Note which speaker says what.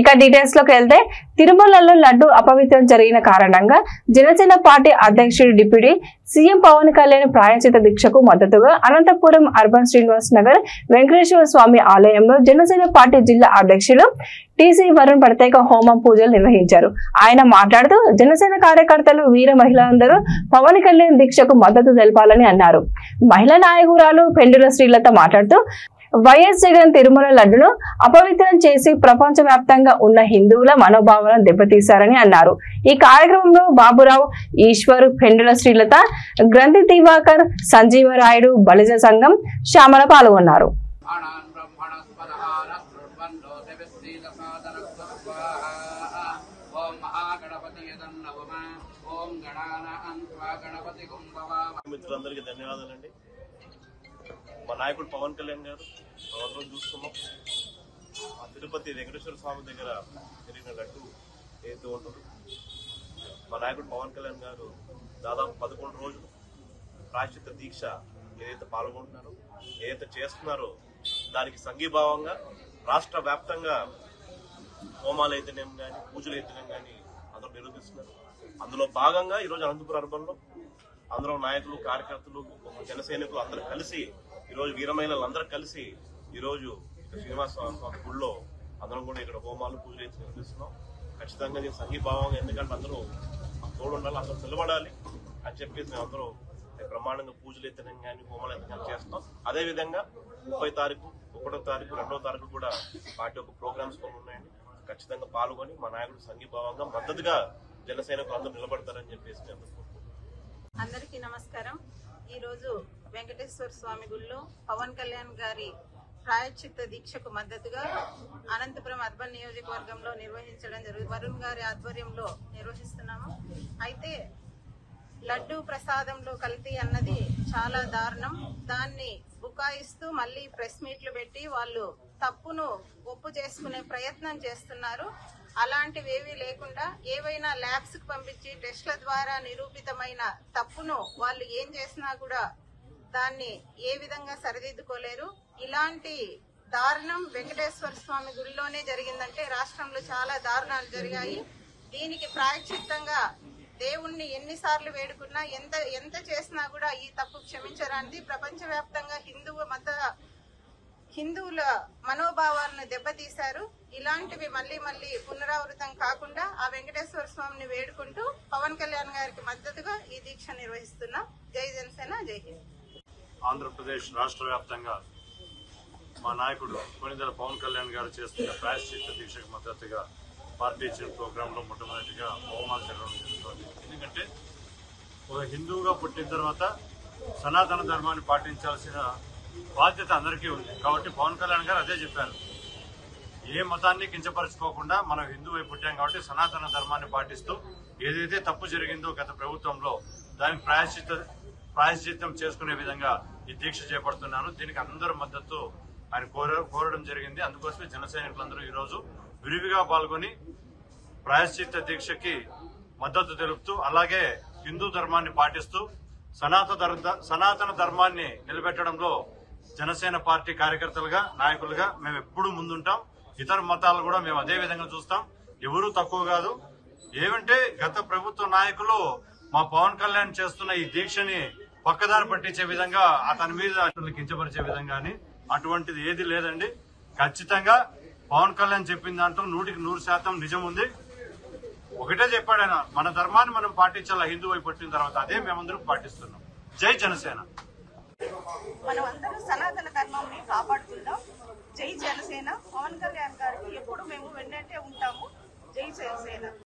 Speaker 1: ఇక డీటెయిల్స్ లోకి వెళ్తే తిరుమలలో లడ్డు అపవిత్రం జరిగిన కారణంగా జనసేన పార్టీ అధ్యక్షుడు డిప్యూటీ సీఎం పవన్ కళ్యాణ్ ప్రాయశ్చిత్త దీక్షకు మద్దతుగా అనంతపురం అర్బన్ శ్రీనివాస్ నగర్ వెంకటేశ్వర స్వామి ఆలయంలో జనసేన పార్టీ జిల్లా అధ్యక్షులు టీసీ వరుణ్ ప్రత్యేక హోమం పూజలు నిర్వహించారు. ఆయన మాట్లాడుతూ జనసేన కార్యకర్తలు వీర మహిళలందరూ పవన్ కళ్యాణ్ దీక్షకు మద్దతు తెలపాలని అన్నారు. మహిళా నాయకురాలు పెండుల శ్రీలత మాట్లాడుతూ వైఎస్ జగన్ తిరుమల లడ్డును అపవిత్రం చేసి ప్రపంచ వ్యాప్తంగా ఉన్న హిందువుల మనోభావాలను దెబ్బతీశారని అన్నారు. ఈ కార్యక్రమంలో బాబురావు, ఈశ్వర్, పెండుల శ్రీలత, గ్రంథి దివాకర్, సంజీవరాయుడు, బలిజ సంఘం, శ్యామల పాల్గొన్నారు.
Speaker 2: మిత్రులందరికీ ధన్యవాదాలండి. మా నాయకుడు పవన్ కళ్యాణ్ గారు రోజు చూస్తున్నాం. తిరుపతి వెంకటేశ్వర స్వామి దగ్గర జరిగిన లడ్డు ఏదైతే ఉంటుందో మా నాయకుడు పవన్ కళ్యాణ్ గారు దాదాపు 11 రోజులు ప్రాయశ్చిత్త దీక్ష ఏదైతే పాల్గొంటున్నారో, ఏదైతే చేస్తున్నారో దానికి సంఘీభావంగా రాష్ట్ర వ్యాప్తంగా హోమాలు అయితేనేం కానీ, పూజలు అయితేనేం కానీ అందరూ నిర్వహిస్తున్నారు. అందులో భాగంగా ఈరోజు అనంతపురం అర్బన్లో అందరూ నాయకులు, కార్యకర్తలు, జన సైనికులు అందరూ కలిసి ఈరోజు వీర మహిళలందరూ కలిసి ఈరోజు శ్రీనివాస స్వామి గుళ్ళో అందరం కూడా ఇక్కడ హోమాలు, పూజలు అయితే నిర్వహిస్తున్నాం. ఖచ్చితంగా నేను సంఘీభావంగా, ఎందుకంటే అందరూ తోడుండాలి, అందరూ నిలబడాలి అని చెప్పేసి మేము అందరూ బ్రహ్మాండంగా పూజలు ఎత్తడం కానీ, హోమాలు ఎత్తడం కానీ చేస్తాం. అదేవిధంగా 30వ తారీఖు, 1వ తారీఖు, 2వ తారీఖు కూడా పార్టీ యొక్క ప్రోగ్రామ్స్ కొన్ని ఉన్నాయండి. ఖచ్చితంగా పాల్గొని మా నాయకుడు సంఘీభావంగా మద్దతుగా జన సైనికులు అందరూ నిలబడతారని చెప్పేసి
Speaker 3: అందరికీ నమస్కారం. ఈరోజు వెంకటేశ్వర స్వామి గుళ్ళో పవన్ కళ్యాణ్ గారి ప్రాయశ్చిత్త దీక్షకు మద్దతుగా అనంతపురం అర్బన్ నియోజకవర్గంలో నిర్వహించడం జరుగుతుంది. వరుణ్ గారి ఆధ్వర్యంలో నిర్వహిస్తున్నాము. అయితే లడ్డు ప్రసాదంలో కల్తీ అన్నది చాలా దారుణం. దాన్ని బుకాయిస్తూ మళ్ళీ ప్రెస్ మీట్లు పెట్టి వాళ్ళు తప్పును ఒప్పు చేసుకునే ప్రయత్నం చేస్తున్నారు. అలాంటివేవీ లేకుండా ఏవైనా ల్యాబ్స్ కు పంపించి టెస్ట్ల ద్వారా నిరూపితమైన తప్పును వాళ్ళు ఏం చేసినా కూడా దాన్ని ఏ విధంగా సరిదిద్దుకోలేరు. ఇలాంటి దారుణం వెంకటేశ్వర స్వామి గుడిలోనే జరిగిందంటే రాష్ట్రంలో చాలా దారుణాలు జరిగాయి. దీనికి ప్రాయశ్చిత్తంగా దేవుణ్ణి ఎన్నిసార్లు వేడుకున్నా, ఎంత చేసినా కూడా ఈ తప్పు క్షమించరానిది. ప్రపంచవ్యాప్తంగా హిందువుల మనోభావాలను దెబ్బతీశారు. ఇలాంటివి మళ్లీ పునరావృతం కాకుండా ఆ వెంకటేశ్వర స్వామిని వేడుకుంటూ పవన్ కళ్యాణ్ గారికి మద్దతుగా ఈ దీక్ష నిర్వహిస్తున్నాం. జై జనసేన, జై హింద్.
Speaker 4: ఆంధ్రప్రదేశ్ రాష్ట్ర వ్యాప్తంగా మా నాయకుడు కొనిదెల పవన్ కళ్యాణ్ గారు చేస్తున్న ప్రాయశ్చిత్త దీక్షకు మద్దతుగా పార్టీ ఇచ్చిన ప్రోగ్రాంలో మొట్టమొదటిగా హోమాలు జరగడం జరుగుతుంది. ఎందుకంటే ఒక హిందువుగా పుట్టిన తర్వాత సనాతన ధర్మాన్ని పాటించాల్సిన బాధ్యత అందరికీ ఉంది. కాబట్టి పవన్ కళ్యాణ్ గారు అదే చెప్పారు, ఏ మతాన్ని కించపరచుకోకుండా మనం హిందువై పుట్టాం కాబట్టి సనాతన ధర్మాన్ని పాటిస్తూ ఏదైతే తప్పు జరిగిందో గత ప్రభుత్వంలో దానికి ప్రాయశ్చిత్తం చేసుకునే విధంగా ఈ దీక్ష చేపడుతున్నాను. దీనికి అందరూ మద్దతు ఆయన కోరడం జరిగింది. అందుకోసమే జన సైనికులందరూ ఈరోజు విరివిగా పాల్గొని ప్రాయశ్చిత్త దీక్షకి మద్దతు తెలుపుతూ, అలాగే హిందూ ధర్మాన్ని పాటిస్తూ సనాతన ధర్మాన్ని నిలబెట్టడంలో జనసేన పార్టీ కార్యకర్తలుగా, నాయకులుగా మేము ఎప్పుడూ ముందుంటాం. ఇతర మతాలు కూడా మేము అదే విధంగా చూస్తాం. ఎవరూ తక్కువ కాదు. ఏమంటే గత ప్రభుత్వ నాయకులు మా పవన్ కళ్యాణ్ చేస్తున్న ఈ దీక్షని పక్కదారి పట్టించే విధంగా, అతని మీద కించపరిచే విధంగా అటువంటిది ఏది లేదండి. ఖచ్చితంగా పవన్ కళ్యాణ్ చెప్పిన దాంట్లో 100% నిజం ఉంది. ఒకటే చెప్పాడు ఆయన, మన ధర్మాన్ని మనం పాటించాలా హిందువై పుట్టిన తర్వాత. అదే మేమందరం పాటిస్తున్నాం. జై జనసేన.
Speaker 5: మనం అందరూ సనాతన ధర్మాన్ని కాపాడుకుందాం. జై జనసేన. పవన్ కళ్యాణ్ గారికి ఎప్పుడు మేము వెన్నంటే ఉంటాము. జై జనసేన.